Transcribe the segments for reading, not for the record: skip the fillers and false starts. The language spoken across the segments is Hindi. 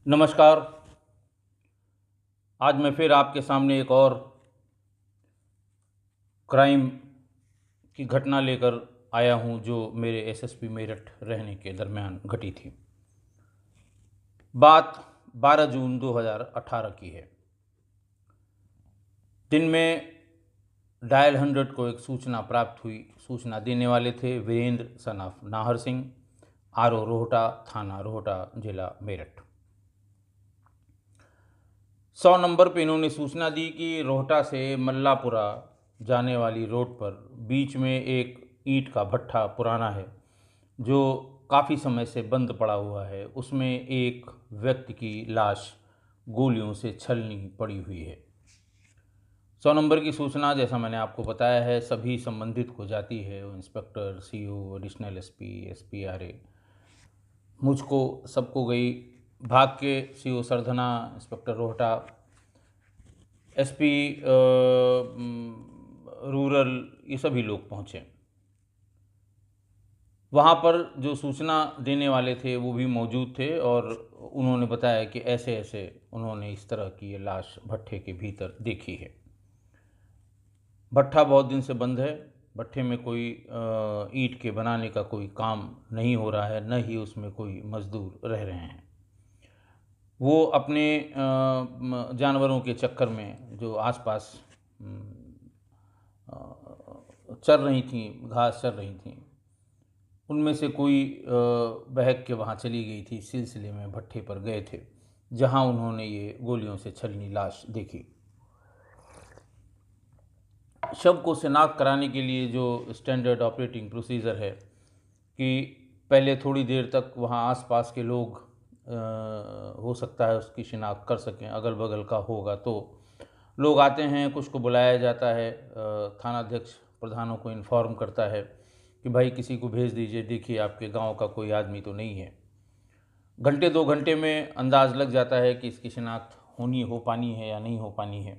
नमस्कार। आज मैं फिर आपके सामने एक और क्राइम की घटना लेकर आया हूं जो मेरे एसएसपी मेरठ रहने के दरमियान घटी थी। बात 12 जून 2018 की है। दिन में डायल 100 को एक सूचना प्राप्त हुई। सूचना देने वाले थे Virendra son of Nahar Singh, RO Rohta, थाना रोहटा, जिला मेरठ। 100 नंबर पे इन्होंने सूचना दी कि रोहटा से मल्लापुरा जाने वाली रोड पर बीच में एक ईंट का भट्ठा पुराना है जो काफ़ी समय से बंद पड़ा हुआ है। उसमें एक व्यक्ति की लाश गोलियों से छलनी पड़ी हुई है। 100 नंबर की सूचना, जैसा मैंने आपको बताया है, सभी संबंधित को जाती है। Inspector, CO, additional SP, SP RA, मुझको, सबको गई। भाग के CO Sardhana, inspector Rohta, SP rural, ये सभी लोग पहुँचे। वहाँ पर जो सूचना देने वाले थे वो भी मौजूद थे और उन्होंने बताया कि ऐसे ऐसे उन्होंने इस तरह की ये लाश भट्ठे के भीतर देखी है। भट्ठा बहुत दिन से बंद है। भट्ठे में कोई ईंट के बनाने का कोई काम नहीं हो रहा है, न ही उसमें कोई मज़दूर रह रहे हैं। वो अपने जानवरों के चक्कर में जो आसपास चर रही थीं, घास चर रही थीं, उनमें से कोई बहक के वहाँ चली गई थी। इस सिलसिले में भट्ठे पर गए थे जहाँ उन्होंने ये गोलियों से छलनी लाश देखी। शव को शिनाख्त कराने के लिए जो स्टैंडर्ड ऑपरेटिंग प्रोसीजर है कि पहले थोड़ी देर तक वहाँ आसपास के लोग हो सकता है उसकी शिनाख्त कर सकें, अगल बगल का होगा तो लोग आते हैं, कुछ को बुलाया जाता है। थानाध्यक्ष प्रधानों को इन्फॉर्म करता है कि भाई किसी को भेज दीजिए, देखिए आपके गांव का कोई आदमी तो नहीं है। घंटे 2 घंटे में अंदाज़ लग जाता है कि इसकी शिनाख्त हो पानी है या नहीं हो पानी है,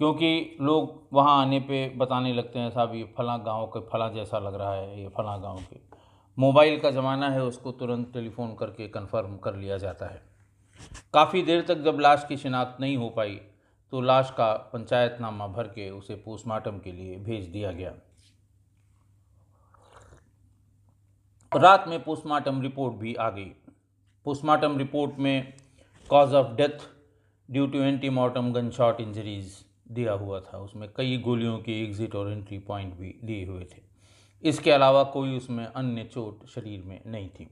क्योंकि लोग वहाँ आने पे बताने लगते हैं, साहब ये फलां गांव के फलां जैसा लग रहा है, ये फलां गांव के। मोबाइल का ज़माना है, उसको तुरंत टेलीफोन करके कंफर्म कर लिया जाता है। काफ़ी देर तक जब लाश की शिनाख्त नहीं हो पाई तो लाश का पंचायतनामा भर के उसे पोस्टमार्टम के लिए भेज दिया गया। रात में पोस्टमार्टम रिपोर्ट भी आ गई। पोस्टमार्टम रिपोर्ट में cause of death due to antemortem gunshot injuries दिया हुआ था। उसमें कई गोलियों के एग्जिट और एंट्री पॉइंट भी दिए हुए थे। इसके अलावा कोई उसमें अन्य चोट शरीर में नहीं थी।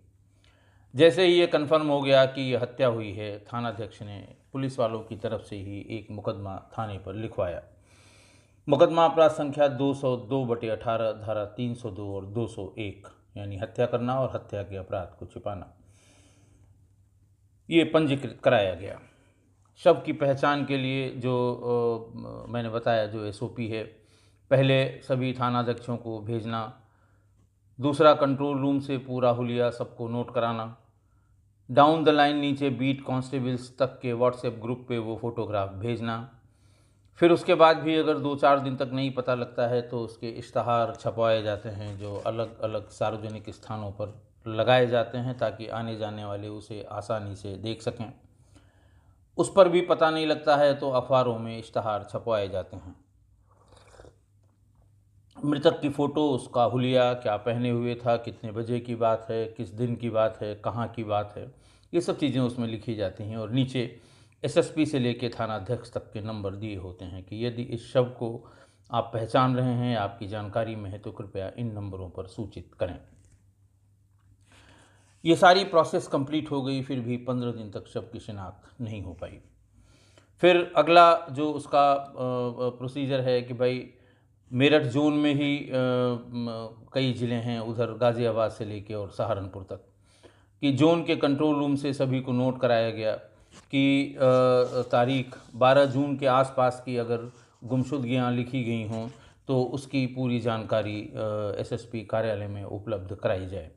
जैसे ही ये कन्फर्म हो गया कि ये हत्या हुई है, थानाध्यक्ष ने पुलिस वालों की तरफ से ही एक मुकदमा थाने पर लिखवाया। मुकदमा अपराध संख्या 202/18, धारा 302 और 201, यानी हत्या करना और हत्या के अपराध को छिपाना, ये पंजीकृत कराया गया। शव की पहचान के लिए जो मैंने बताया, जो एसओपी है, पहले सभी थानाध्यक्षों को भेजना, दूसरा कंट्रोल रूम से पूरा हुलिया सबको नोट कराना, डाउन द लाइन नीचे बीट कांस्टेबल्स तक के व्हाट्सएप ग्रुप पे वो फ़ोटोग्राफ भेजना। फिर उसके बाद भी अगर 2-4 दिन तक नहीं पता लगता है तो उसके इश्तहार छपवाए जाते हैं जो अलग अलग सार्वजनिक स्थानों पर लगाए जाते हैं ताकि आने जाने वाले उसे आसानी से देख सकें। उस पर भी पता नहीं लगता है तो अखबारों में इश्तहार छपवाए जाते हैं। मृतक की फ़ोटो, उसका हुलिया, क्या पहने हुए था, कितने बजे की बात है, किस दिन की बात है, कहाँ की बात है, ये सब चीज़ें उसमें लिखी जाती हैं। और नीचे एसएसपी से लेकर थानाध्यक्ष तक के नंबर दिए होते हैं कि यदि इस शव को आप पहचान रहे हैं, आपकी जानकारी में है, तो कृपया इन नंबरों पर सूचित करें। ये सारी प्रोसेस कंप्लीट हो गई, फिर भी 15 दिन तक शव की शिनाख्त नहीं हो पाई। फिर अगला जो उसका प्रोसीजर है कि भाई मेरठ जोन में ही कई ज़िले हैं, उधर गाज़ियाबाद से लेके और सहारनपुर तक, कि जोन के कंट्रोल रूम से सभी को नोट कराया गया कि तारीख 12 जून के आसपास की अगर गुमशुदगियाँ लिखी गई हों तो उसकी पूरी जानकारी एसएसपी कार्यालय में उपलब्ध कराई जाए।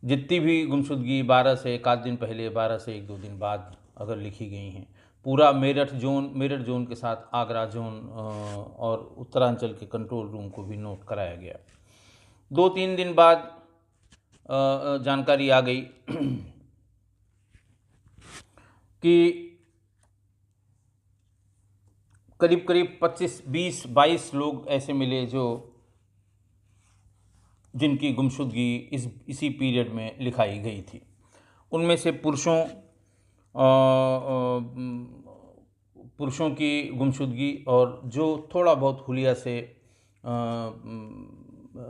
जितनी भी गुमशुदगी 12 से एक आध दिन पहले, 12 से 1-2 दिन बाद अगर लिखी गई हैं, पूरा मेरठ जोन के साथ आगरा जोन और उत्तरांचल के कंट्रोल रूम को भी नोट कराया गया। 2-3 दिन बाद जानकारी आ गई कि करीब करीब 25, 20, 22 लोग ऐसे मिले जिनकी गुमशुदगी इसी पीरियड में लिखाई गई थी। उनमें से पुरुषों की गुमशुदगी और जो थोड़ा बहुत हुलिया से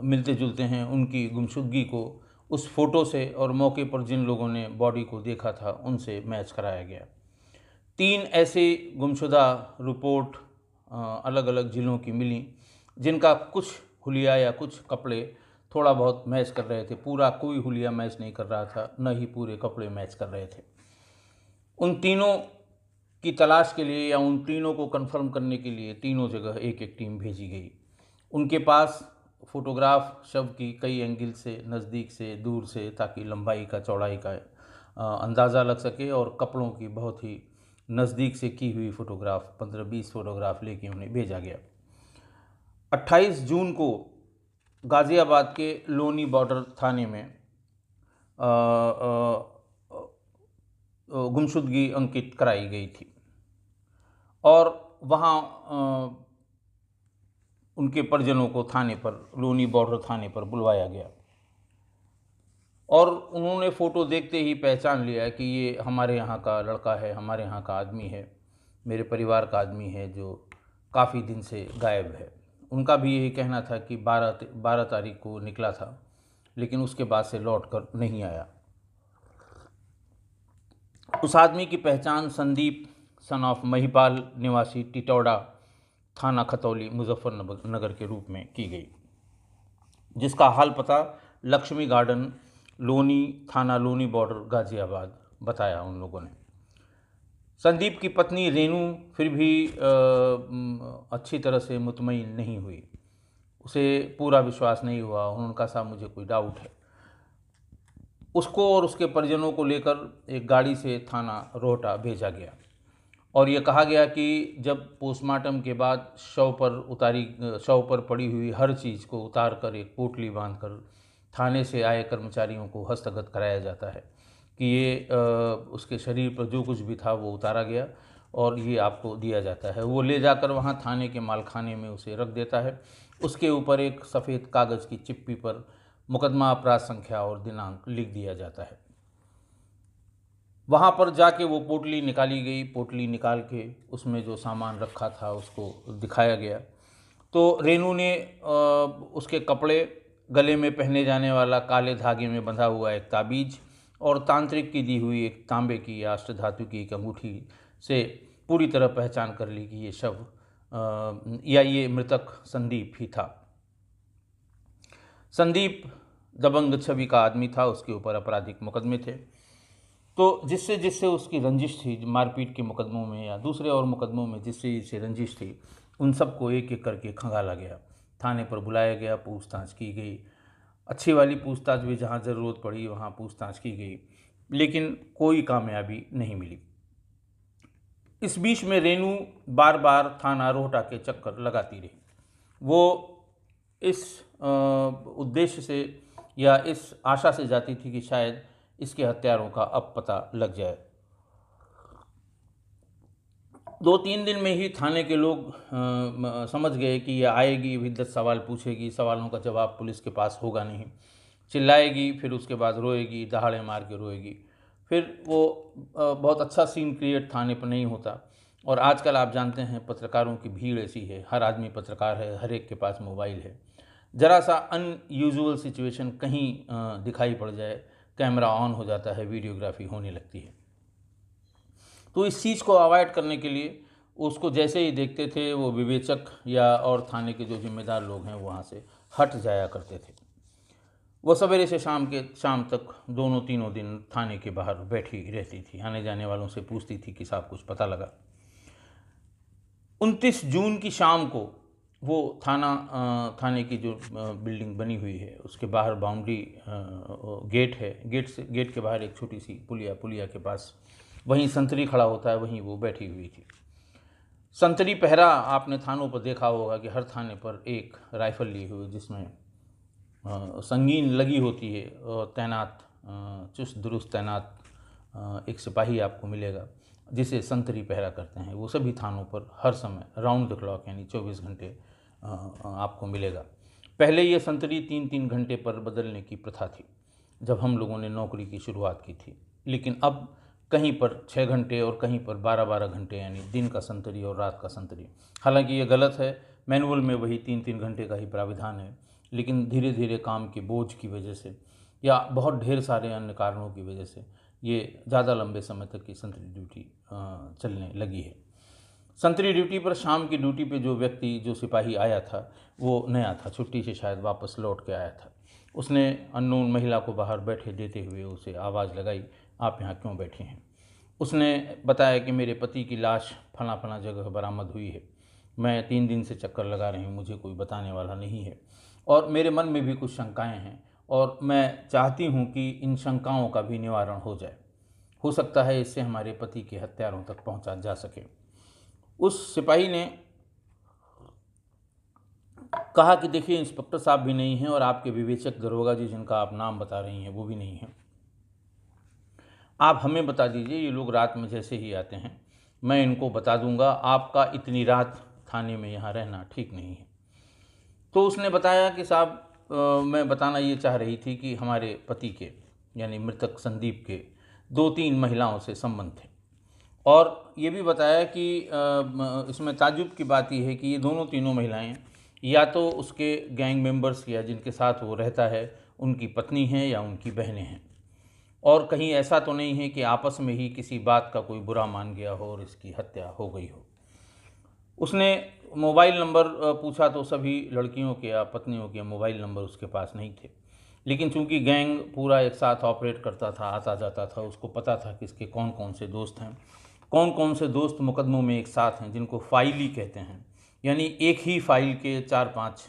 मिलते जुलते हैं उनकी गुमशुदगी को उस फ़ोटो से और मौके पर जिन लोगों ने बॉडी को देखा था उनसे मैच कराया गया। 3 ऐसी गुमशुदा रिपोर्ट अलग अलग ज़िलों की मिली जिनका कुछ हुलिया या कुछ कपड़े थोड़ा बहुत मैच कर रहे थे। पूरा कोई हुलिया मैच नहीं कर रहा था, न ही पूरे कपड़े मैच कर रहे थे। उन तीनों की तलाश के लिए या उन तीनों को कंफर्म करने के लिए तीनों जगह एक एक टीम भेजी गई। उनके पास फ़ोटोग्राफ शव की कई एंगल से, नज़दीक से, दूर से, ताकि लंबाई का, चौड़ाई का अंदाज़ा लग सके, और कपड़ों की बहुत ही नज़दीक से की हुई फ़ोटोग्राफ 15-20 फ़ोटोग्राफ लेके उन्हें भेजा गया। 28 जून को गाज़ियाबाद के लोनी बॉर्डर थाने में गुमशुदगी अंकित कराई गई थी और वहाँ उनके परिजनों को थाने पर, लोनी बॉर्डर थाने पर बुलवाया गया और उन्होंने फ़ोटो देखते ही पहचान लिया कि ये हमारे यहाँ का लड़का है, हमारे यहाँ का आदमी है, मेरे परिवार का आदमी है जो काफ़ी दिन से गायब है। उनका भी यही कहना था कि 12 तारीख को निकला था, लेकिन उसके बाद से लौट कर नहीं आया। उस आदमी की पहचान संदीप सन ऑफ महिपाल निवासी टिटौड़ा, थाना खतौली, मुजफ्फरनगर के रूप में की गई, जिसका हाल पता लक्ष्मी गार्डन, लोनी, थाना लोनी बॉर्डर, गाज़ियाबाद बताया उन लोगों ने। संदीप की पत्नी रेनू फिर भी अच्छी तरह से मुतमईन नहीं हुई। उसे पूरा विश्वास नहीं हुआ। उनका सा मुझे कोई डाउट है। उसको और उसके परिजनों को लेकर एक गाड़ी से थाना रोहटा भेजा गया और ये कहा गया कि जब पोस्टमार्टम के बाद शव पर पड़ी हुई हर चीज़ को उतार कर एक पोटली बांधकर थाने से आए कर्मचारियों को हस्तगत कराया जाता है कि ये उसके शरीर पर जो कुछ भी था वो उतारा गया और ये आपको दिया जाता है। वो ले जाकर वहाँ थाने के मालखाने में उसे रख देता है। उसके ऊपर एक सफ़ेद कागज़ की चिप्पी पर मुकदमा, अपराध संख्या और दिनांक लिख दिया जाता है। वहाँ पर जाके वो पोटली निकाली गई। पोटली निकाल के उसमें जो सामान रखा था उसको दिखाया गया तो रेनू ने उसके कपड़े, गले में पहने जाने वाला काले धागे में बंधा हुआ एक ताबीज और तांत्रिक की दी हुई एक तांबे की या अष्टधातु की एक अंगूठी से पूरी तरह पहचान कर ली कि ये शव या ये मृतक संदीप ही था। संदीप दबंग छवि का आदमी था, उसके ऊपर आपराधिक मुकदमे थे। तो जिससे जिससे उसकी रंजिश थी, मारपीट के मुकदमों में या दूसरे और मुकदमों में जिससे जिससे रंजिश थी, उन सबको एक एक करके खंगाला गया, थाने पर बुलाया गया, पूछताछ की गई। अच्छी वाली पूछताछ भी जहाँ ज़रूरत पड़ी वहाँ पूछताछ की गई, लेकिन कोई कामयाबी नहीं मिली। इस बीच में रेनू बार बार थाना रोहटा के चक्कर लगाती रही। वो इस उद्देश्य से या इस आशा से जाती थी कि शायद इसके हत्यारों का अब पता लग जाए। 2-3 दिन में ही थाने के लोग समझ गए कि ये आएगी, भी 10 सवाल पूछेगी, सवालों का जवाब पुलिस के पास होगा नहीं, चिल्लाएगी, फिर उसके बाद रोएगी, दहाड़े मार के रोएगी। फिर वो बहुत अच्छा सीन क्रिएट थाने पर नहीं होता। और आजकल आप जानते हैं पत्रकारों की भीड़ ऐसी है, हर आदमी पत्रकार है, हर एक के पास मोबाइल है। ज़रा सा अनयूजुअल सिचुएशन कहीं दिखाई पड़ जाए, कैमरा ऑन हो जाता है, वीडियोग्राफी होने लगती है। तो इस चीज़ को अवॉइड करने के लिए उसको जैसे ही देखते थे वो विवेचक या और थाने के जो जिम्मेदार लोग हैं वहाँ से हट जाया करते थे। वो सवेरे से शाम तक दोनों तीनों दिन थाने के बाहर बैठी रहती थी, आने जाने वालों से पूछती थी कि साहब कुछ पता लगा। 29 जून की शाम को वो थाने की जो बिल्डिंग बनी हुई है उसके बाहर बाउंड्री गेट है, गेट के बाहर एक छोटी सी पुलिया के पास वहीं संतरी खड़ा होता है, वहीं वो बैठी हुई थी। संतरी पहरा आपने थानों पर देखा होगा कि हर थाने पर एक राइफल ली हुई जिसमें संगीन लगी होती है, तैनात, चुस्त दुरुस्त तैनात एक सिपाही आपको मिलेगा जिसे संतरी पहरा करते हैं, वो सभी थानों पर हर समय राउंड द क्लॉक यानी 24 घंटे आपको मिलेगा। पहले ये संतरी 3-3 घंटे पर बदलने की प्रथा थी जब हम लोगों ने नौकरी की शुरुआत की थी, लेकिन अब कहीं पर 6 घंटे और कहीं पर 12-12 घंटे यानी दिन का संतरी और रात का संतरी। हालांकि ये गलत है, मैनुअल में वही 3-3 घंटे का ही प्राविधान है, लेकिन धीरे धीरे काम के बोझ की वजह से या बहुत ढेर सारे अन्य कारणों की वजह से ये ज़्यादा लंबे समय तक की संतरी ड्यूटी चलने लगी है। संतरी ड्यूटी पर शाम की ड्यूटी पे जो व्यक्ति, जो सिपाही आया था, वो नया था, छुट्टी से शायद वापस लौट के आया था। उसने अननोन महिला को बाहर बैठे देते हुए उसे आवाज़ लगाई, आप यहाँ क्यों बैठे हैं? उसने बताया कि मेरे पति की लाश फला फला जगह बरामद हुई है, मैं 3 दिन से चक्कर लगा रही हूँ, मुझे कोई बताने वाला नहीं है और मेरे मन में भी कुछ शंकाएं हैं और मैं चाहती हूँ कि इन शंकाओं का भी निवारण हो जाए। हो सकता है इससे हमारे पति के हत्यारों तक पहुँचा जा सके। उस सिपाही ने कहा कि देखिए, इंस्पेक्टर साहब भी नहीं हैं और आपके विवेचक दरोगा जी जिनका आप नाम बता रही हैं वो भी नहीं हैं। आप हमें बता दीजिए, ये लोग रात में जैसे ही आते हैं मैं इनको बता दूंगा, आपका इतनी रात थाने में यहाँ रहना ठीक नहीं है। तो उसने बताया कि साहब मैं बताना ये चाह रही थी कि हमारे पति के यानी मृतक संदीप के 2-3 महिलाओं से संबंध थे और ये भी बताया कि इसमें ताज्जुब की बात यह है कि ये दोनों तीनों महिलाएं या तो उसके गैंग मेंबर्स या जिनके साथ वो रहता है उनकी पत्नी हैं या उनकी बहनें हैं और कहीं ऐसा तो नहीं है कि आपस में ही किसी बात का कोई बुरा मान गया हो और इसकी हत्या हो गई हो। उसने मोबाइल नंबर पूछा तो सभी लड़कियों के या पत्नियों के मोबाइल नंबर उसके पास नहीं थे, लेकिन चूंकि गैंग पूरा एक साथ ऑपरेट करता था, आता जाता था, उसको पता था कि इसके कौन कौन से दोस्त हैं, कौन कौन से दोस्त मुकदमों में एक साथ हैं, जिनको फाइली कहते हैं, यानी एक ही फाइल के 4-5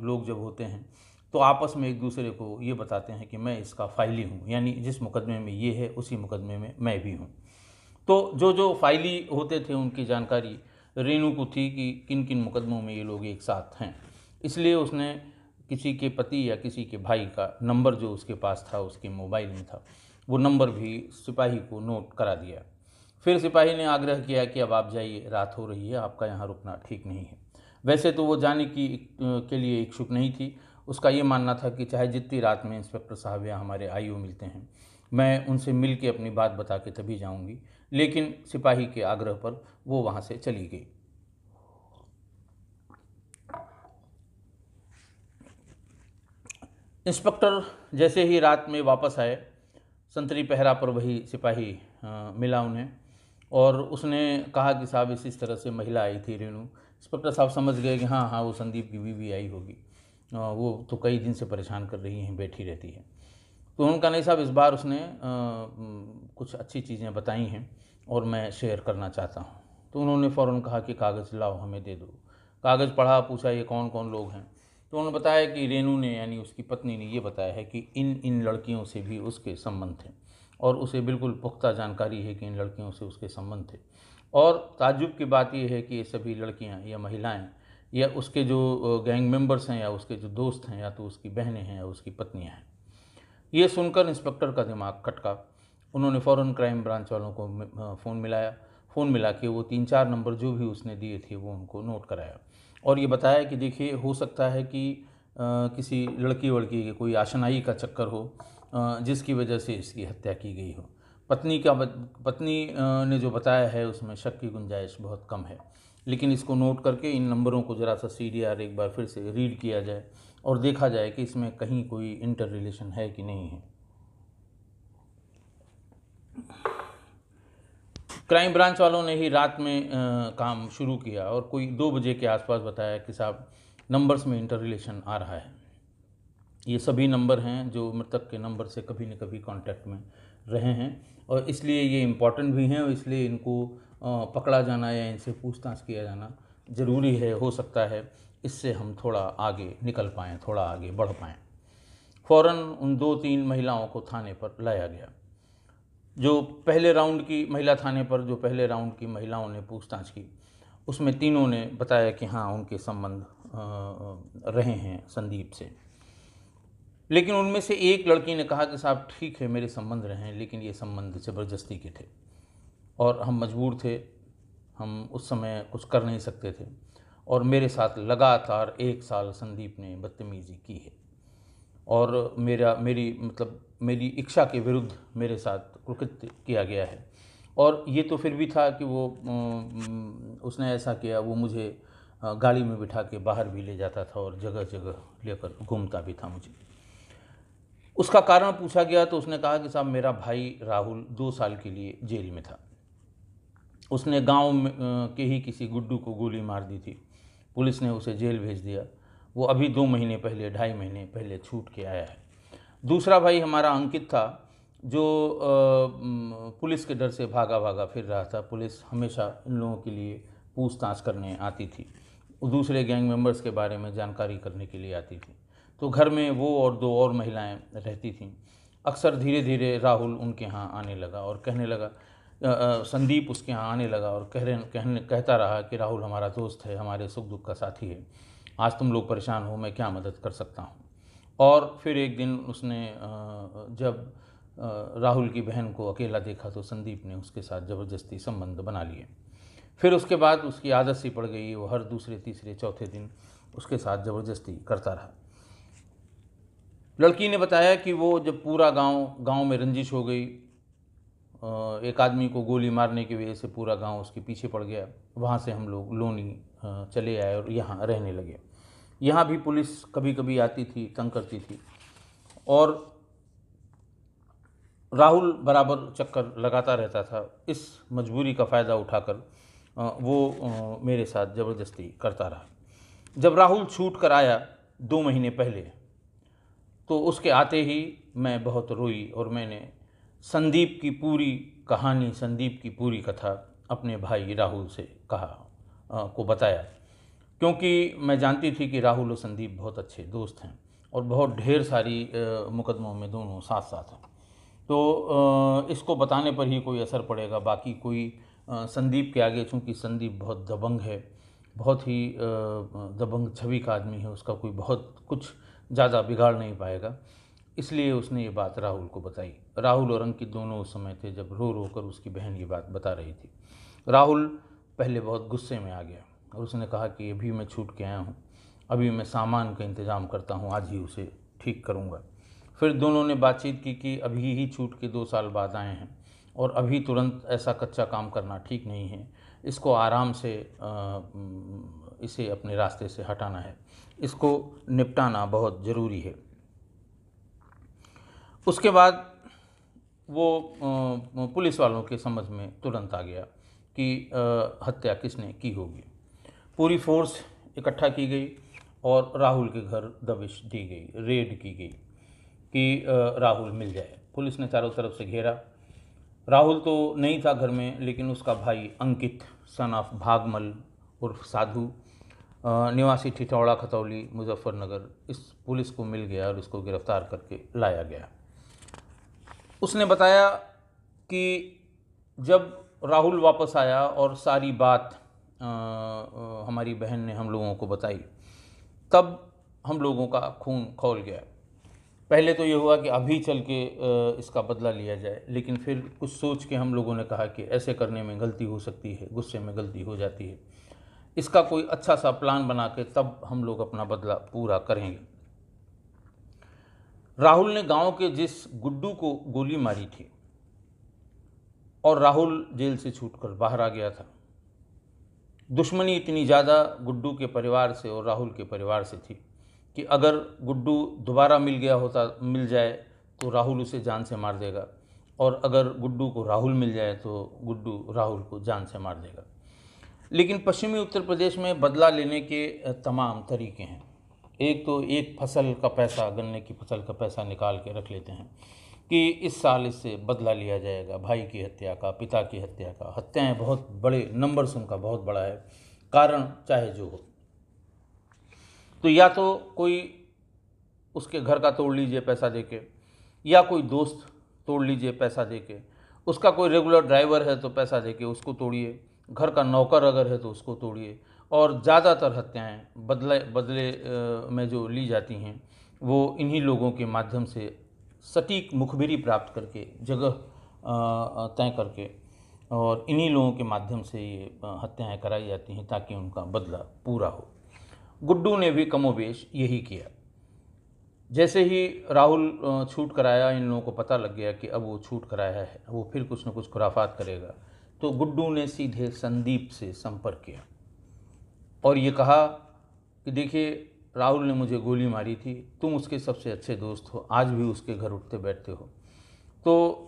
लोग जब होते हैं तो आपस में एक दूसरे को ये बताते हैं कि मैं इसका फाइली हूँ, यानी जिस मुकदमे में ये है उसी मुकदमे में मैं भी हूँ। तो जो जो फाइली होते थे उनकी जानकारी रेनू को थी कि किन किन मुकदमों में ये लोग एक साथ हैं, इसलिए उसने किसी के पति या किसी के भाई का नंबर जो उसके पास था, उसके मोबाइल में था, वो नंबर भी सिपाही को नोट करा दिया। फिर सिपाही ने आग्रह किया कि अब आप जाइए, रात हो रही है, आपका यहाँ रुकना ठीक नहीं है। वैसे तो वो जाने के लिए इच्छुक नहीं थी, उसका ये मानना था कि चाहे जितनी रात में इंस्पेक्टर साहब या हमारे आईओ मिलते हैं, मैं उनसे मिल के अपनी बात बता के तभी जाऊंगी, लेकिन सिपाही के आग्रह पर वो वहाँ से चली गई। इंस्पेक्टर जैसे ही रात में वापस आए, संतरी पहरा पर वही सिपाही मिला उन्हें और उसने कहा कि साहब इस तरह से महिला आई थी रेनू। इंस्पेक्टर साहब समझ गए कि हाँ हाँ वो संदीप की बीवी आई होगी, वो तो कई दिन से परेशान कर रही हैं, बैठी रहती है। तो उन्होंने कहा नहीं साहब, इस बार उसने कुछ अच्छी चीज़ें बताई हैं और मैं शेयर करना चाहता हूँ। तो उन्होंने फ़ौरन कहा कि कागज़ लाओ, हमें दे दो। कागज़ पढ़ा, पूछा ये कौन कौन लोग हैं, तो उन्होंने बताया कि रेनू ने यानी उसकी पत्नी ने ये बताया है कि इन लड़कियों से भी उसके संबंध थे और उसे बिल्कुल पुख्ता जानकारी है कि इन लड़कियों से उसके संबंध थे। और ताज्जुब की बात यह है कि ये सभी लड़कियां या महिलाएं या उसके जो गैंग मेंबर्स हैं या उसके जो दोस्त हैं या तो उसकी बहनें हैं या उसकी पत्नियां हैं। ये सुनकर इंस्पेक्टर का दिमाग खटका। उन्होंने फ़ौरन क्राइम ब्रांच वालों को फ़ोन मिलाया। फ़ोन मिला के वो 3-4 नंबर जो भी उसने दिए थे वो उनको नोट कराया और ये बताया कि देखिए, हो सकता है कि किसी लड़की वड़की के कोई आशनाई का चक्कर हो जिसकी वजह से इसकी हत्या की गई हो। पत्नी ने जो बताया है उसमें शक की गुंजाइश बहुत कम है, लेकिन इसको नोट करके इन नंबरों को ज़रा सा CDR एक बार फिर से रीड किया जाए और देखा जाए कि इसमें कहीं कोई इंटर रिलेशन है कि नहीं है। क्राइम ब्रांच वालों ने ही रात में काम शुरू किया और कोई 2 बजे के आसपास बताया कि साहब नंबर्स में इंटर रिलेशन आ रहा है। ये सभी नंबर हैं जो मृतक के नंबर से कभी न कभी कांटेक्ट में रहे हैं और इसलिए ये इम्पॉर्टेंट भी हैं और इसलिए इनको पकड़ा जाना या इनसे पूछताछ किया जाना ज़रूरी है। हो सकता है इससे हम थोड़ा आगे निकल पाएँ, थोड़ा आगे बढ़ पाएँ। फ़ौरन उन 2-3 महिलाओं को थाने पर लाया गया। जो पहले राउंड की महिला थाने पर जो पहले राउंड की महिलाओं ने पूछताछ की, उसमें तीनों ने बताया कि हाँ उनके संबंध रहे हैं संदीप से। लेकिन उनमें से एक लड़की ने कहा कि साहब ठीक है, मेरे संबंध रहे हैं, लेकिन ये संबंध ज़बरदस्ती के थे। और हम मजबूर थे, हम उस समय कुछ कर नहीं सकते थे, और मेरे साथ लगातार 1 साल संदीप ने बदतमीज़ी की है और मेरी इच्छा के विरुद्ध मेरे साथ कुकृत्य किया गया है। और ये तो फिर भी था कि उसने ऐसा किया, वो मुझे गाड़ी में बिठा के बाहर भी ले जाता था और जगह जगह लेकर घूमता भी था मुझे। उसका कारण पूछा गया तो उसने कहा कि साहब, मेरा भाई राहुल 2 साल के लिए जेल में था। उसने गांव में के ही किसी गुड्डू को गोली मार दी थी। पुलिस ने उसे जेल भेज दिया। वो अभी 2 महीने पहले, 2.5 महीने पहले छूट के आया है। दूसरा भाई हमारा अंकित था, जो पुलिस के डर से भागा भागा फिर रहा था। पुलिस हमेशा इन लोगों के लिए पूछताछ करने आती थी, दूसरे गैंग मेंबर्स के बारे में जानकारी करने के लिए आती थी। तो घर में वो और 2 और महिलाएं रहती थीं। अक्सर धीरे धीरे राहुल उनके यहाँ आने लगा और कहने लगा, संदीप उसके यहाँ आने लगा और कहता रहा कि राहुल हमारा दोस्त है, हमारे सुख दुख का साथी है, आज तुम लोग परेशान हो, मैं क्या मदद कर सकता हूँ। और फिर एक दिन उसने जब राहुल की बहन को अकेला देखा तो संदीप ने उसके साथ ज़बरदस्ती संबंध बना लिए। फिर उसके बाद उसकी आदत सी पड़ गई, वो हर दूसरे तीसरे चौथे दिन उसके साथ ज़बरदस्ती करता रहा। लड़की ने बताया कि वो जब पूरा गांव में रंजिश हो गई, एक आदमी को गोली मारने की वजह से पूरा गांव उसके पीछे पड़ गया। वहाँ से हम लोग लोनी चले आए और यहाँ रहने लगे। यहाँ भी पुलिस कभी कभी आती थी, तंग करती थी, और राहुल बराबर चक्कर लगाता रहता था। इस मजबूरी का फ़ायदा उठाकर वो मेरे साथ ज़बरदस्ती करता रहा। जब राहुल छूट कर आया 2 महीने पहले, तो उसके आते ही मैं बहुत रोई और मैंने संदीप की पूरी कहानी, संदीप की पूरी कथा अपने भाई राहुल से को बताया, क्योंकि मैं जानती थी कि राहुल और संदीप बहुत अच्छे दोस्त हैं और बहुत ढेर सारी मुकदमों में दोनों साथ साथ हैं। तो इसको बताने पर ही कोई असर पड़ेगा, बाकी कोई संदीप के आगे, चूँकि संदीप बहुत दबंग है, बहुत ही दबंग छवि का आदमी है, उसका कोई बहुत कुछ ज़्यादा बिगाड़ नहीं पाएगा, इसलिए उसने ये बात राहुल को बताई। राहुल और अंकित दोनों उस समय थे जब रो रो कर उसकी बहन ये बात बता रही थी। राहुल पहले बहुत गुस्से में आ गया और उसने कहा कि अभी मैं छूट के आया हूँ, अभी मैं सामान का इंतज़ाम करता हूँ, आज ही उसे ठीक करूँगा। फिर दोनों ने बातचीत की कि अभी ही छूट के 2 साल बाद आए हैं और अभी तुरंत ऐसा कच्चा काम करना ठीक नहीं है, इसको आराम से इसे अपने रास्ते से हटाना है, इसको निपटाना बहुत ज़रूरी है। उसके बाद वो पुलिस वालों के समझ में तुरंत आ गया कि हत्या किसने की होगी। पूरी फोर्स इकट्ठा की गई और राहुल के घर दबिश दी गई, रेड की गई कि राहुल मिल जाए। पुलिस ने चारों तरफ से घेरा। राहुल तो नहीं था घर में, लेकिन उसका भाई अंकित, सन ऑफ भागमल उर्फ साधु, निवासी ठिठौड़ा खतौली मुजफ्फरनगर, इस पुलिस को मिल गया और इसको गिरफ्तार करके लाया गया। उसने बताया कि जब राहुल वापस आया और सारी बात हमारी बहन ने हम लोगों को बताई, तब हम लोगों का खून खौल गया। पहले तो ये हुआ कि अभी चल के इसका बदला लिया जाए, लेकिन फिर कुछ सोच के हम लोगों ने कहा कि ऐसे करने में गलती हो सकती है, गुस्से में गलती हो जाती है, इसका कोई अच्छा सा प्लान बना के तब हम लोग अपना बदला पूरा करेंगे। राहुल ने गांव के जिस गुड्डू को गोली मारी थी, और राहुल जेल से छूटकर बाहर आ गया था, दुश्मनी इतनी ज़्यादा गुड्डू के परिवार से और राहुल के परिवार से थी कि अगर गुड्डू दोबारा मिल जाए तो राहुल उसे जान से मार देगा, और अगर गुड्डू को राहुल मिल जाए तो गुड्डू राहुल को जान से मार देगा। लेकिन पश्चिमी उत्तर प्रदेश में बदला लेने के तमाम तरीके हैं। एक तो एक फसल का पैसा, गन्ने की फसल का पैसा निकाल के रख लेते हैं कि इस साल इससे बदला लिया जाएगा, भाई की हत्या का, पिता की हत्या का। हत्याएं बहुत बड़े नंबर्स उनका बहुत बड़ा है, कारण चाहे जो हो। तो या तो कोई उसके घर का तोड़ लीजिए पैसा देके, या कोई दोस्त तोड़ लीजिए पैसा देके, उसका कोई रेगुलर ड्राइवर है तो पैसा देके उसको तोड़िए, घर का नौकर अगर है तो उसको तोड़िए। और ज़्यादातर हत्याएं बदले में जो ली जाती हैं वो इन्हीं लोगों के माध्यम से सटीक मुखबिरी प्राप्त करके, जगह तय करके और इन्हीं लोगों के माध्यम से ये हत्याएं कराई जाती हैं ताकि उनका बदला पूरा हो। गुड्डू ने भी कमोबेश यही किया। जैसे ही राहुल छूट कराया, इन लोगों को पता लग गया कि अब वो छूट कराया है, वो फिर कुछ न कुछ खुराफात करेगा, तो गुड्डू ने सीधे संदीप से संपर्क किया और ये कहा कि देखिए, राहुल ने मुझे गोली मारी थी, तुम उसके सबसे अच्छे दोस्त हो, आज भी उसके घर उठते बैठते हो, तो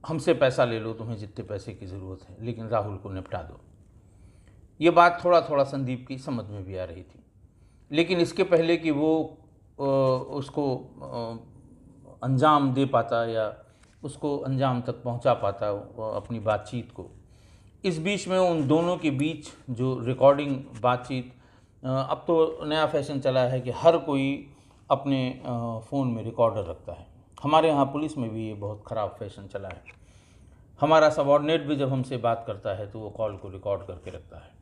हमसे पैसा ले लो, तुम्हें जितने पैसे की ज़रूरत है, लेकिन राहुल को निपटा दो। ये बात थोड़ा थोड़ा संदीप की समझ में भी आ रही थी, लेकिन इसके पहले कि वो उसको अंजाम दे पाता या उसको अंजाम तक पहुंचा पाता अपनी बातचीत को, इस बीच में उन दोनों के बीच जो रिकॉर्डिंग बातचीत, अब तो नया फैशन चला है कि हर कोई अपने फ़ोन में रिकॉर्डर रखता है। हमारे यहाँ पुलिस में भी ये बहुत ख़राब फैशन चला है। हमारा सबॉर्डिनेट भी जब हमसे बात करता है तो वो कॉल को रिकॉर्ड करके रखता है।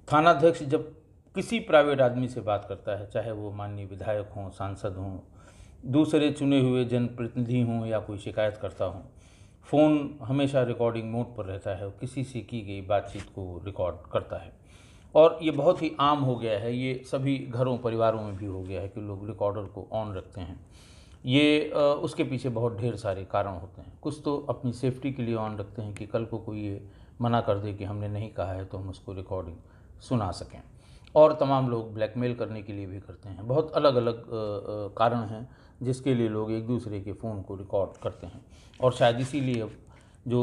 थानाध्यक्ष जब किसी प्राइवेट आदमी से बात करता है, चाहे वो माननीय विधायक हों, सांसद हों, दूसरे चुने हुए जनप्रतिनिधि हों या कोई शिकायत करता हो, फ़ोन हमेशा रिकॉर्डिंग मोड पर रहता है और किसी से की गई बातचीत को रिकॉर्ड करता है। और ये बहुत ही आम हो गया है, ये सभी घरों परिवारों में भी हो गया है कि लोग रिकॉर्डर को ऑन रखते हैं। ये उसके पीछे बहुत ढेर सारे कारण होते हैं। कुछ तो अपनी सेफ्टी के लिए ऑन रखते हैं कि कल को कोई ये मना कर दे कि हमने नहीं कहा है तो हम उसको रिकॉर्डिंग सुना सकें, और तमाम लोग ब्लैकमेल करने के लिए भी करते हैं। बहुत अलग अलग कारण हैं जिसके लिए लोग एक दूसरे के फ़ोन को रिकॉर्ड करते हैं। और शायद इसीलिए अब जो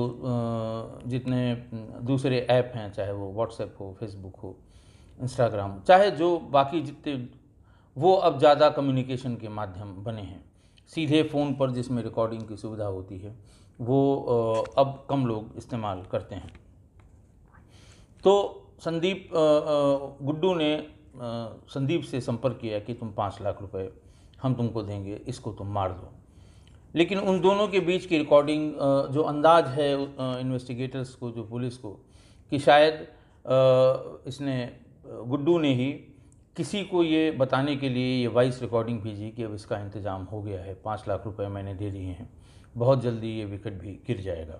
जितने दूसरे ऐप हैं, चाहे वो व्हाट्सएप हो, फेसबुक हो, इंस्टाग्राम, चाहे जो बाकी जितने, वो अब ज़्यादा कम्युनिकेशन के माध्यम बने हैं। सीधे फ़ोन पर जिसमें रिकॉर्डिंग की सुविधा होती है वो अब कम लोग इस्तेमाल करते हैं। तो संदीप गुड्डू ने संदीप से संपर्क किया कि तुम 5 लाख रुपए हम तुमको देंगे, इसको तुम मार दो। लेकिन उन दोनों के बीच की रिकॉर्डिंग, जो अंदाज है इन्वेस्टिगेटर्स को, जो पुलिस को, कि शायद इसने गुड्डू ने ही किसी को ये बताने के लिए ये वॉइस रिकॉर्डिंग भेजी कि अब इसका इंतज़ाम हो गया है, 5 लाख रुपए मैंने दे दिए हैं, बहुत जल्दी ये विकेट भी गिर जाएगा।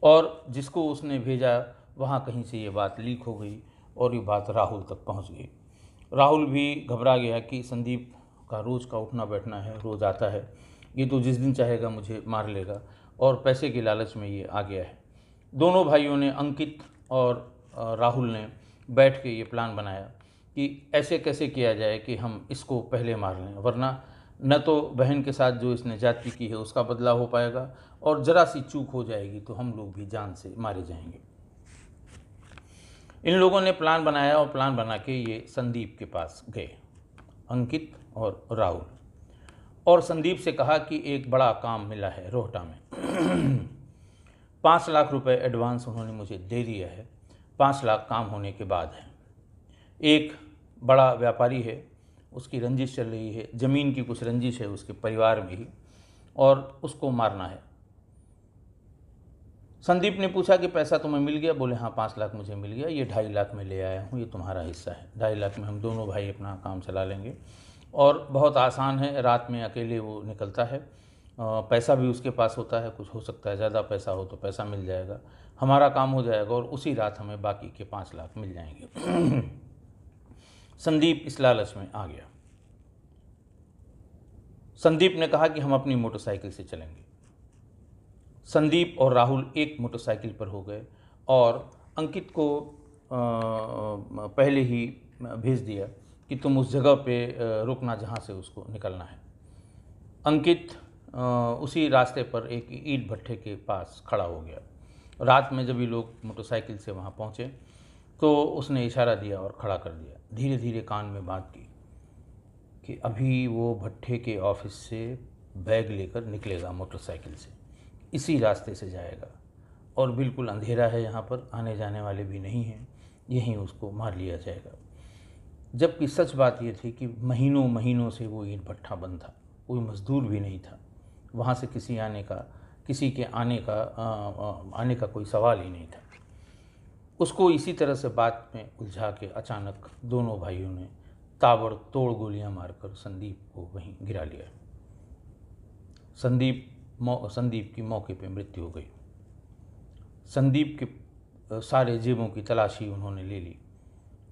और जिसको उसने भेजा वहाँ कहीं से ये बात लीक हो गई और ये बात राहुल तक पहुँच गई। राहुल भी घबरा गया कि संदीप का रोज़ का उठना बैठना है, रोज़ आता है, ये तो जिस दिन चाहेगा मुझे मार लेगा, और पैसे के लालच में ये आ गया है। दोनों भाइयों ने, अंकित और राहुल ने बैठ के ये प्लान बनाया कि ऐसे कैसे किया जाए कि हम इसको पहले मार लें, वरना न तो बहन के साथ जो इसने जाति की है उसका बदला हो पाएगा, और ज़रा सी चूक हो जाएगी तो हम लोग भी जान से मारे जाएंगे। इन लोगों ने प्लान बनाया और प्लान बना के ये संदीप के पास गए, अंकित और राहुल, और संदीप से कहा कि एक बड़ा काम मिला है रोहटा में। 5 लाख रुपए एडवांस उन्होंने मुझे दे दिया है, 5 लाख काम होने के बाद है। एक बड़ा व्यापारी है, उसकी रंजिश चल रही है, ज़मीन की कुछ रंजिश है उसके परिवार में ही, और उसको मारना है। संदीप ने पूछा कि पैसा तुम्हें मिल गया? बोले हाँ, 5 लाख मुझे मिल गया, ये 2.5 लाख में ले आया हूँ, ये तुम्हारा हिस्सा है, 2.5 लाख में हम दोनों भाई अपना काम चला लेंगे। और बहुत आसान है, रात में अकेले वो निकलता है, पैसा भी उसके पास होता है, कुछ हो सकता है ज़्यादा पैसा हो तो पैसा मिल जाएगा, हमारा काम हो जाएगा और उसी रात हमें बाकी के 5 लाख मिल जाएंगे। संदीप इस लालच में आ गया। संदीप ने कहा कि हम अपनी मोटरसाइकिल से चलेंगे। संदीप और राहुल एक मोटरसाइकिल पर हो गए और अंकित को पहले ही भेज दिया कि तुम उस जगह पे रुकना जहाँ से उसको निकलना है। अंकित उसी रास्ते पर एक ईंट भट्ठे के पास खड़ा हो गया। रात में जब ये लोग मोटरसाइकिल से वहाँ पहुँचे तो उसने इशारा दिया और खड़ा कर दिया। धीरे धीरे कान में बात की कि अभी वो भट्ठे के ऑफिस से बैग लेकर निकलेगा मोटरसाइकिल से, इसी रास्ते से जाएगा, और बिल्कुल अंधेरा है यहाँ पर, आने जाने वाले भी नहीं हैं, यहीं उसको मार लिया जाएगा। जबकि सच बात ये थी कि महीनों महीनों से वो ईंट भट्ठा बंद था, कोई मज़दूर भी नहीं था, वहाँ से किसी के आने का कोई सवाल ही नहीं था। उसको इसी तरह से बात में उलझा के अचानक दोनों भाइयों ने ताबड़तोड़ गोलियां मारकर संदीप को वहीं गिरा लिया। संदीप की मौके पे मृत्यु हो गई। संदीप के सारे जेबों की तलाशी उन्होंने ले ली।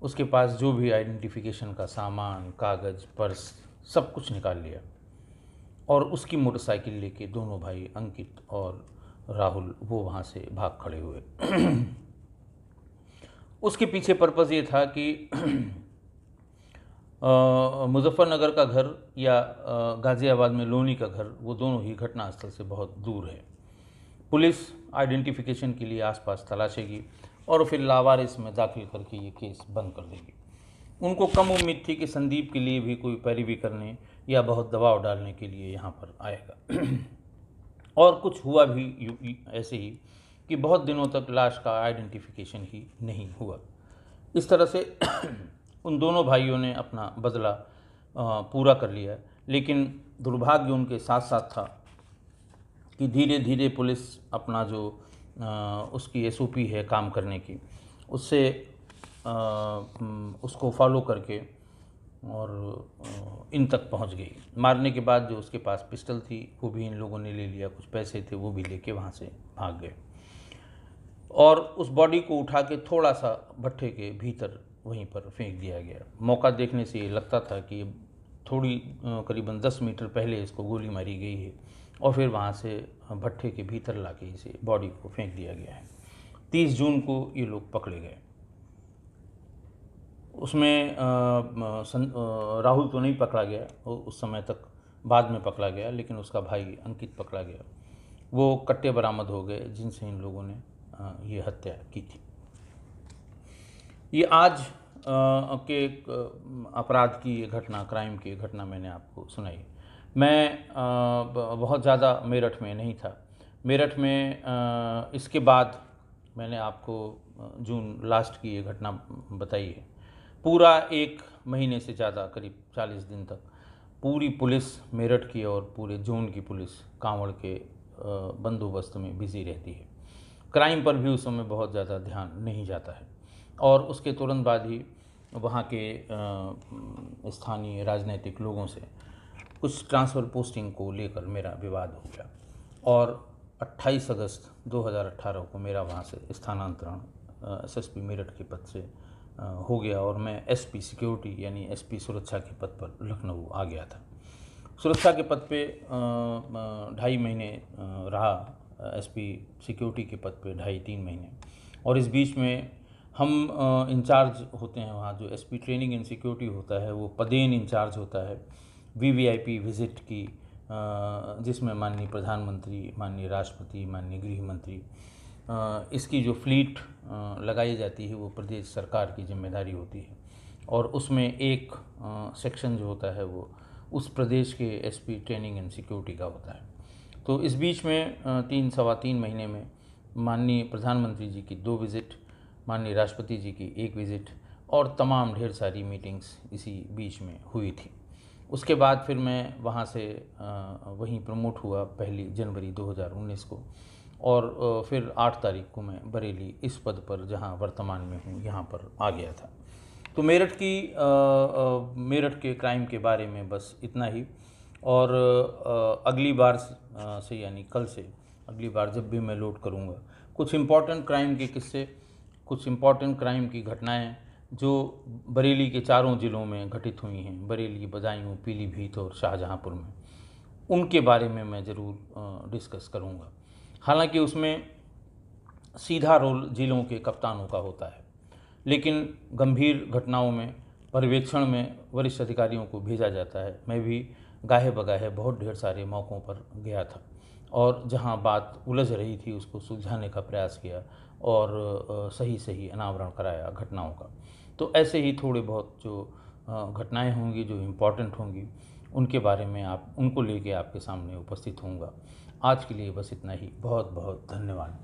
उसके पास जो भी आइडेंटिफिकेशन का सामान, कागज़, पर्स, सब कुछ निकाल लिया और उसकी मोटरसाइकिल लेके दोनों भाई अंकित और राहुल वो वहाँ से भाग खड़े हुए। उसके पीछे पर्पज़ ये था कि मुजफ्फरनगर का घर या गाज़ियाबाद में लोनी का घर, वो दोनों ही घटनास्थल से बहुत दूर है। पुलिस आइडेंटिफिकेशन के लिए आसपास तलाशेगी और फिर लावारिस में दाखिल करके ये केस बंद कर देगी। उनको कम उम्मीद थी कि संदीप के लिए भी कोई पैरवी करने या बहुत दबाव डालने के लिए यहाँ पर आएगा। और कुछ हुआ भी ऐसे ही कि बहुत दिनों तक लाश का आइडेंटिफिकेशन ही नहीं हुआ। इस तरह से उन दोनों भाइयों ने अपना बदला पूरा कर लिया, लेकिन दुर्भाग्य उनके साथ साथ था कि धीरे धीरे पुलिस अपना जो उसकी SOP है काम करने की, उससे उसको फॉलो करके और इन तक पहुंच गई। मारने के बाद जो उसके पास पिस्टल थी वो भी इन लोगों ने ले लिया, कुछ पैसे थे वो भी लेके वहाँ से भाग गए और उस बॉडी को उठा के थोड़ा सा भट्ठे के भीतर वहीं पर फेंक दिया गया। मौका देखने से ये लगता था कि थोड़ी करीबन 10 मीटर पहले इसको गोली मारी गई है और फिर वहाँ से भट्ठे के भीतर लाके इसे बॉडी को फेंक दिया गया है। 30 जून को ये लोग पकड़े गए। उसमें राहुल तो नहीं पकड़ा गया, उस समय तक बाद में पकड़ा गया, लेकिन उसका भाई अंकित पकड़ा गया। वो कट्टे बरामद हो गए जिनसे इन लोगों ने ये हत्या की थी। ये आज के अपराध की ये घटना, क्राइम की घटना मैंने आपको सुनाई। मैं बहुत ज़्यादा मेरठ में नहीं था। मेरठ में इसके बाद मैंने आपको जून लास्ट की ये घटना बताई है। पूरा 1 महीने से ज़्यादा, करीब 40 दिन तक पूरी पुलिस मेरठ की और पूरे जोन की पुलिस कांवड़ के बंदोबस्त में बिजी रहती है। क्राइम पर भी उस समय बहुत ज़्यादा ध्यान नहीं जाता है और उसके तुरंत बाद ही वहाँ के स्थानीय राजनीतिक लोगों से कुछ ट्रांसफ़र पोस्टिंग को लेकर मेरा विवाद हो गया और 28 अगस्त 2018 को मेरा वहाँ से स्थानांतरण SSP मेरठ के पद से हो गया और मैं SP सिक्योरिटी यानी SP सुरक्षा के पद पर लखनऊ आ गया था। सुरक्षा के पद पे 2.5 महीने रहा, SP सिक्योरिटी के पद पे 2.5-3 महीने, और इस बीच में हम इंचार्ज होते हैं वहाँ, जो SP ट्रेनिंग एंड सिक्योरिटी होता है वो पदेन इंचार्ज होता है VVIP विज़िट की, जिसमें माननीय प्रधानमंत्री, माननीय राष्ट्रपति, माननीय गृह मंत्री, इसकी जो फ्लीट लगाई जाती है वो प्रदेश सरकार की जिम्मेदारी होती है और उसमें एक सेक्शन जो होता है वो उस प्रदेश के SP ट्रेनिंग एंड सिक्योरिटी का होता है। तो इस बीच में 3-3.25 महीने में माननीय प्रधानमंत्री जी की 2 विज़िट, माननीय राष्ट्रपति जी की 1 विज़िट और तमाम ढेर सारी मीटिंग्स इसी बीच में हुई थी। उसके बाद फिर मैं वहाँ से वहीं प्रमोट हुआ 1 जनवरी 2019 को और फिर 8 तारीख को मैं बरेली इस पद पर, जहाँ वर्तमान में हूँ, यहाँ पर आ गया था। तो मेरठ के क्राइम के बारे में बस इतना ही। और अगली बार से यानी कल से अगली बार जब भी मैं लोड करूँगा कुछ इम्पॉर्टेंट क्राइम के किस्से, कुछ इम्पॉर्टेंट क्राइम की घटनाएं जो बरेली के चारों ज़िलों में घटित हुई हैं, बरेली, बदायूं, पीलीभीत और शाहजहांपुर में, उनके बारे में मैं ज़रूर डिस्कस करूँगा। हालांकि उसमें सीधा रोल ज़िलों के कप्तानों का होता है, लेकिन गंभीर घटनाओं में पर्यवेक्षण में वरिष्ठ अधिकारियों को भेजा जाता है। मैं भी गाहे बगाहे बहुत ढेर सारे मौक़ों पर गया था और जहां बात उलझ रही थी उसको सुलझाने का प्रयास किया और सही अनावरण कराया घटनाओं का। तो ऐसे ही थोड़े बहुत जो घटनाएं होंगी, जो इम्पॉर्टेंट होंगी, उनके बारे में उनको लेके आपके सामने उपस्थित होऊंगा। आज के लिए बस इतना ही। बहुत बहुत धन्यवाद।